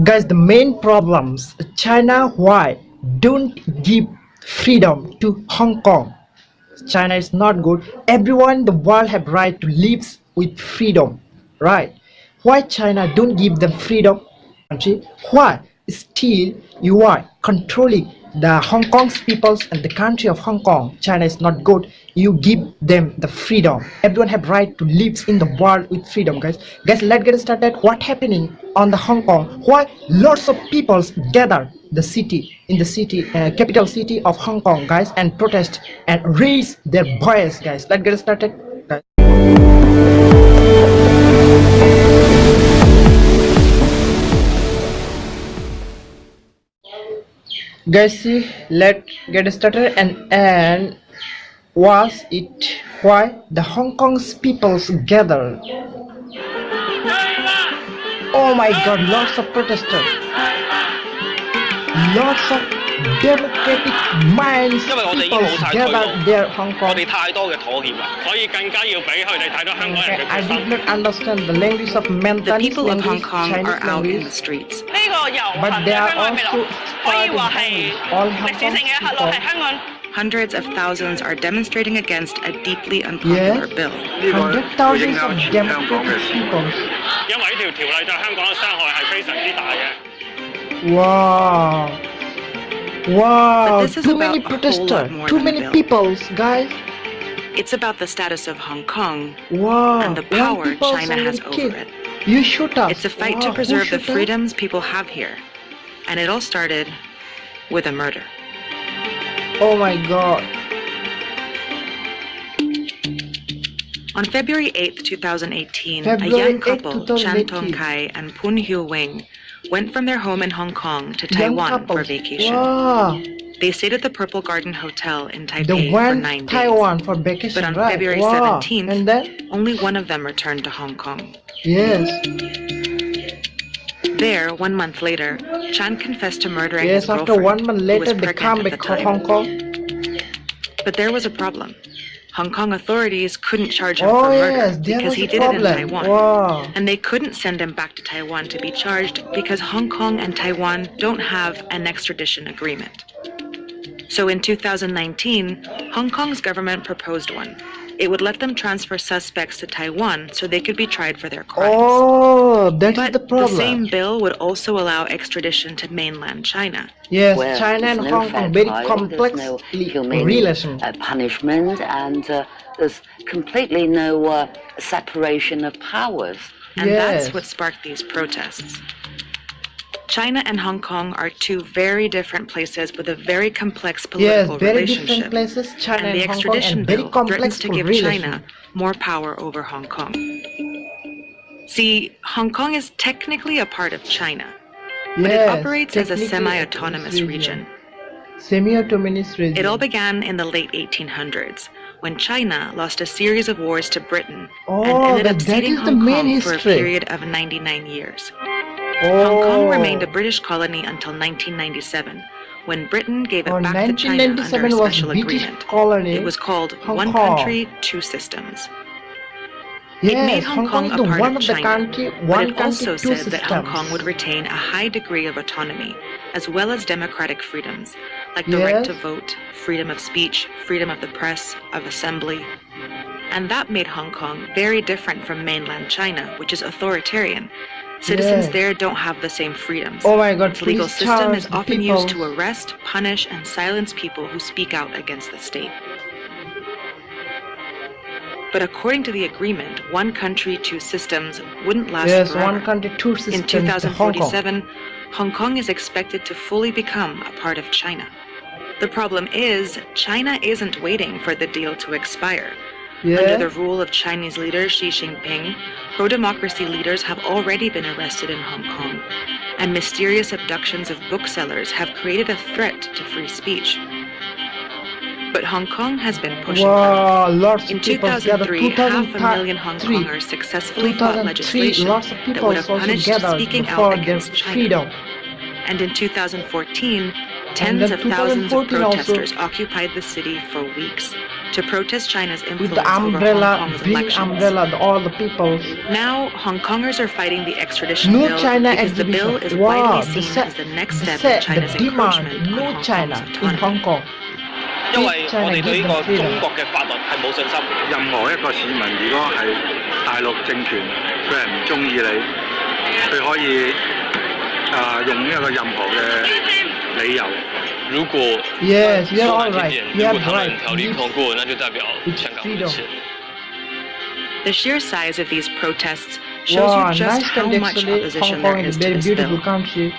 Guys, the main problems China why don't give freedom to Hong Kong. China is not good. Everyone in the world have right to live with freedom, right? Why China don't give them freedom? Country? Why still you are controlling the Hong Kong's peoples and the country of Hong Kong? China is not good. You give them the freedom. Everyone have right to live in the world with freedom, guys. Guys, let's get started. What happening on the Hong Kong? Why lots of peoples gather the city in the city capital city of Hong Kong, guys, and protest and raise their voice, guys. Let's get started, guys. Guys, see, let's get started and was it why the Hong Kong's peoples gather. Oh my god, lots of protesters, lots of democratic minds people gather there Hong Kong. Okay, I did not understand the language of The people of Hong Kong are out in the streets. But they are also all Hong Kong people. Hundreds of thousands are demonstrating against a deeply unpopular bill. 100,000 of democratic people. Wow. Wow, this is too about many a whole protesters, lot more too than a many bill. people, guys. It's about the status of Hong Kong Wow. and the power China has over it. You shoot us. It's a fight Wow, to who preserve the shoot us? freedoms people have here. And it all started with a murder. Oh my god. On February 8, 2018, February a young 8, couple, Chan 2018. Tong Kai and Poon Hyo Wing, went from their home in Hong Kong to Young Taiwan for couples. vacation. Wow. They stayed at the Purple Garden Hotel in The Taipei for one 9 days. Taiwan for vacation, But on right? February Wow. 17th, And then? only one of them returned to Hong Kong. Yes. There, 1 month later, Chan confessed to murdering his Yes, after girlfriend, 1 month who later was they pregnant come at the back to time. Hong Kong. But there was a problem. Hong Kong authorities couldn't charge him Oh for murder yes, there because was he a did it in problem. Taiwan. Wow. And they couldn't send him back to Taiwan to be charged because Hong Kong and Taiwan don't have an extradition agreement. So in 2019, Hong Kong's government proposed one. It would let them transfer suspects to Taiwan so they could be tried for their crimes. Oh, that is But the problem. same bill would also allow extradition to mainland China. Yes, where China and there's no Hong Kong fair very trial, complex there's no humane relation. punishment, and there's completely no separation of powers. And Yes. that's what sparked these protests. China and Hong Kong are two very different places with a very complex Yes, political very relationship. different places, China And the and Hong Kong, extradition and very bill complex threatens to give relation. China more power over Hong Kong. See, Hong Kong is technically a part of China, but it operates as a technically semi-autonomous region. Semi-autonomous region. It all began in the late 1800s, when China lost a series of wars to Britain and ended up that ceding is the Hong main Kong for a history. period of 99 years. Oh. Hong Kong remained a British colony until 1997, when Britain gave it back to China under a 1997 was special British agreement. colony. It was called Hong One Kong. Country, Two Systems. Yes, It made Hong Kong is a the part one of of the China, country, but one it also country, two said that Hong systems. Kong would retain a high degree of autonomy, as well as democratic freedoms, like the right to Yes. vote, freedom of speech, freedom of the press, of assembly. And that made Hong Kong very different from mainland China, which is authoritarian. Citizens Yes. there don't have the same freedoms. Oh my god, Its legal please system charge is the often people. used to arrest, punish, and silence people who speak out against the state. But according to the agreement, one country, two systems wouldn't last Yes, forever. one country, two systems. In Hong Kong. 2047, Hong Kong is expected to fully become a part of China. The problem is, China isn't waiting for the deal to expire. Yeah. Under the rule of Chinese leader Xi Jinping, pro-democracy leaders have already been arrested in Hong Kong, and mysterious abductions of booksellers have created a threat to free speech. But Hong Kong has been pushing back. Wow, lots In of people gathered. 2003, half a million Hong 2003, Kongers successfully fought 2003, legislation lots of that people would have also punished gathered speaking out for their against China. freedom. And in 2014, And tens then of thousands of 2014 also. protesters occupied the city for weeks, to protest China's with influence the over Hong umbrella, Kong's big elections. umbrella, all the people. Now, Hong Kongers are fighting the extradition No bill China because the bill is exhibition. Wow, widely seen as the next step in China's the demand encroachment on no Hong China Kong's in Hong autonomy. Kong. 因為我 China 哋對 give 呢 them 個中 freedom. 國嘅法律係冇信心。任何一個市民，如果係大陸政權，佢係唔中意你，佢可以用一個任何嘅理由。如果 Yes, you 说 are 难 all 听 right. 点， You 如 have 果他们 right. 条例通过，那就代表 It's 香港没 freedom. 事。 The sheer size of these protests shows Wow, you just nice how country much actually. Hong opposition Kong there is is a to very this beautiful bill. country.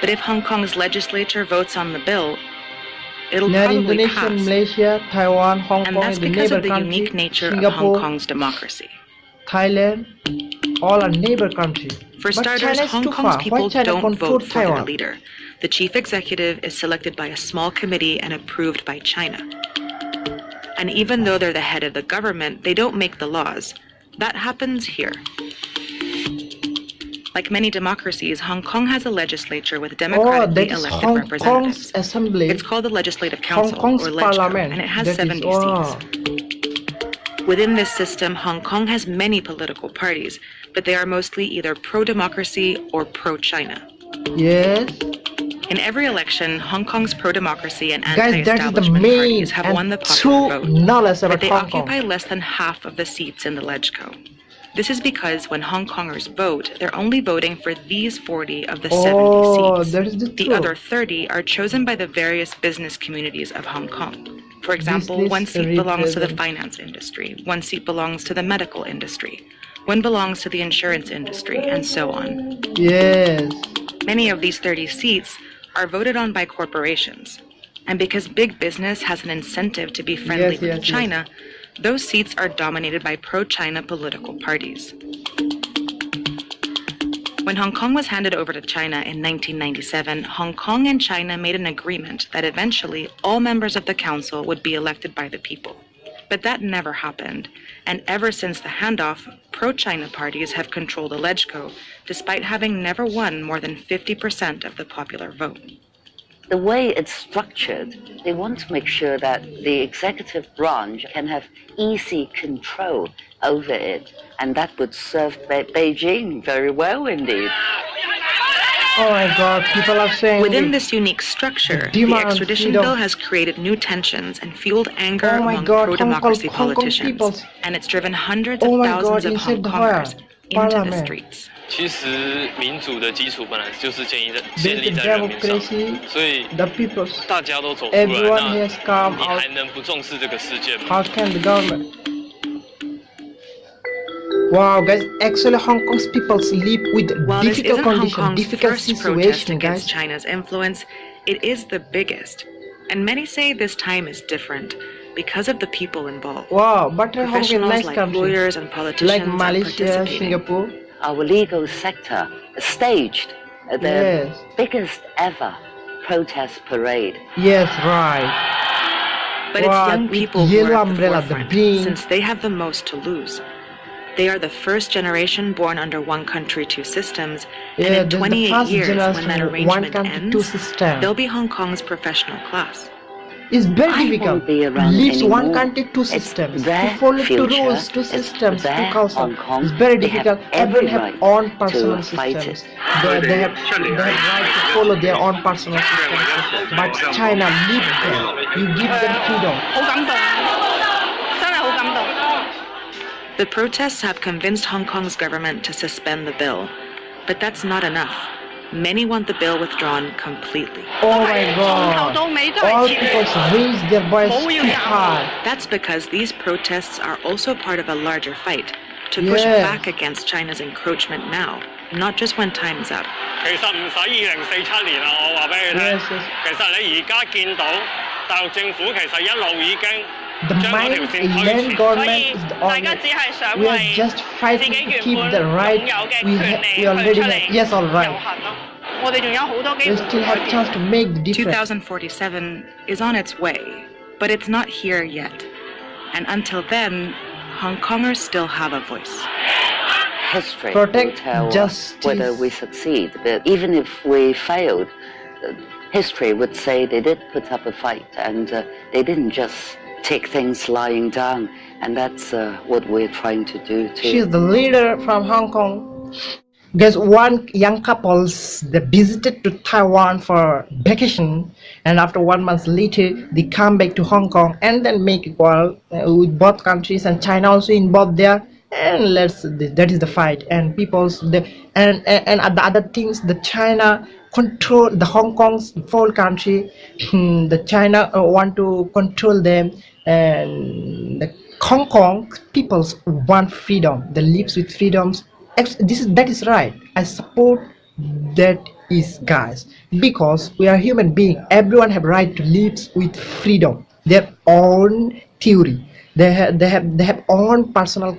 But if Hong Kong's legislature votes on the bill, it'll Near probably Indonesia, pass. Malaysia, Taiwan, Hong And Kong that's is the because neighbor of the country. unique nature of Hong Singapore, Kong's democracy. Thailand, all are neighbor country. For But starters, China is Hong too Kong's far. people Why China don't can't vote for their Taiwan? leader. The chief executive is selected by a small committee and approved by China. And even though they're the head of the government, they don't make the laws. That happens here. Like many democracies, Hong Kong has a legislature with Oh, democratically that is elected Hong representatives. Kong's assembly. It's called the Legislative Hong Council, Kong's or LegCo, parliament. and it has That 70 is, seats. Within this system, Hong Kong has many political parties, but they are mostly either pro-democracy or pro-China. Yes. In every election, Hong Kong's pro-democracy and Guys, that is the anti-establishment main parties have won the and popular true vote, knowledge but about they Hong Kong. occupy less than half of the seats in the LegCo. This is because when Hong Kongers vote, they're only voting for these 40 of the 70 Oh, seats. that is the The truth. other 30 are chosen by the various business communities of Hong Kong. For example, Business one seat belongs to the represent- finance industry, one seat belongs to the medical industry, one belongs to the insurance industry, and so on. Yes. Many of these 30 seats are voted on by corporations. And because big business has an incentive to be friendly Yes, with yes, yes. China, those seats are dominated by pro-China political parties. When Hong Kong was handed over to China in 1997, Hong Kong and China made an agreement that eventually all members of the council would be elected by the people. But that never happened, and ever since the handoff, pro-China parties have controlled the LegCo, despite having never won more than 50% of the popular vote. The way it's structured, they want to make sure that the executive branch can have easy control over it, and that would serve Beijing very well indeed. Oh my God, people are saying Within this unique structure, the demand extradition freedom. bill has created new tensions and fueled anger Oh my among God, pro-democracy Hong Kong politicians, peoples. and it's driven hundreds Oh of my thousands God, of inside Hong the Kongers into the parliament. streets. 其实民主的基础本来就是建There's 立 the 在人民上， democracy, 所以 the peoples. 大家都走出来， Everyone 那 has come 你 out. 还能不重视这个事件吗？ How can the government? Wow, guys, actually Hong Kong's peoples live with While this difficult isn't Hong conditions, Kong's difficult first protest situation, against guys. China's influence, it is the biggest. And many say this time is different because of the people involved. Wow, but Hong Kong is a Professionals nice like country. lawyers and politicians Like are Malaysia, participating. Singapore. Our legal sector staged the Yes. biggest ever protest parade. Yes, right. But Wow, it's young with people who yellow are at the umbrella, the forefront, bean. since they have the most to lose. They are the first generation born under one country, two systems, Yeah, and in this is the 28 first years, when that generation, arrangement one country, two ends, system. they'll be Hong Kong's professional class. It's very I difficult. won't be around Leaves one anymore. country, two It's systems. their To follow two future. rules, two It's systems, two their culture. Hong Kong. It's very They have difficult. every Everyone have right own personal to fight systems. it. They have right to follow their own personal systems. But China leaves them. You give them freedom. 好感動，真係好感動。 The protests have convinced Hong Kong's government to suspend the bill, but that's not enough. Many want the bill withdrawn completely. Oh my 從頭 God. 到尾都 All 係 people 撤。 raise their voice冇要 too 搞。 high. That's because these protests are also part of a larger fight to push Yes. back against China's encroachment now, not just when time is up. 其實唔使2047年啊！我話俾你聽 Yes, yes. 其實你而家見到大陸政府其實一路已經 The 將嗰條 mind 線 in 推 land 前。 government is the 大 only. 家只係想 We are 為 just 自 fighting 己 to 原 keep 本 the 擁 right. 有嘅 We 權利 already 去出 have. 嚟 Yes, all 遊 right. 行咯。我哋仲有好多機 We 會 still 改 have chance 變。 to make the difference. 2047 is on its way, but it's not here yet. And until then, Hong Kongers still have a voice. History Protect will tell justice. whether we succeed. But even if we failed, history would say they did put up a fight, and they didn't just take things lying down, and that's what we're trying to do too. She's the leader from Hong Kong. Guys, one young couples, they visited to Taiwan for vacation, and after 1 month later they come back to Hong Kong and then make equal with both countries, and China also involved there, and that is the fight. And people's and the other things, the China control the Hong Kong's whole country. The China want to control them, and the Hong Kong peoples want freedom. They live with freedoms. That is right. I support that is, guys, because we are human beings. Everyone have right to live with freedom, their own theory. They have own personal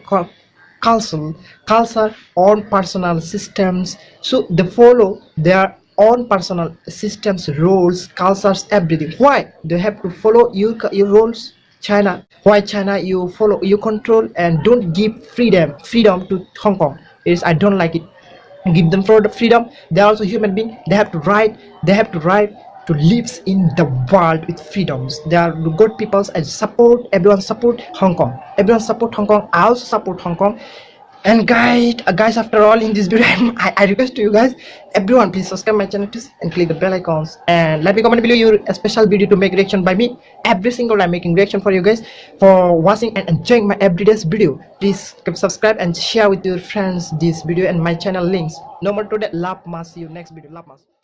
culture, own personal systems. So they follow their own personal systems, rules, cultures, everything. Why they have to follow your rules? China, why China you follow, you control, and don't give freedom to Hong Kong? I don't like it. Give them for the freedom. They're also human beings. They have to right to live in the world with freedoms. They are good people. I support everyone. Support Hong Kong. Everyone support Hong Kong. I also support Hong Kong. And guys, after all, in this video, I request to you guys, everyone, please subscribe my channel and click the bell icons, and let me comment below your special video to make reaction by me. Every single I'm making reaction for you guys, for watching and enjoying my everyday video. Please subscribe and share with your friends this video and my channel links. No more to that. Love, must see you next video. Love, must.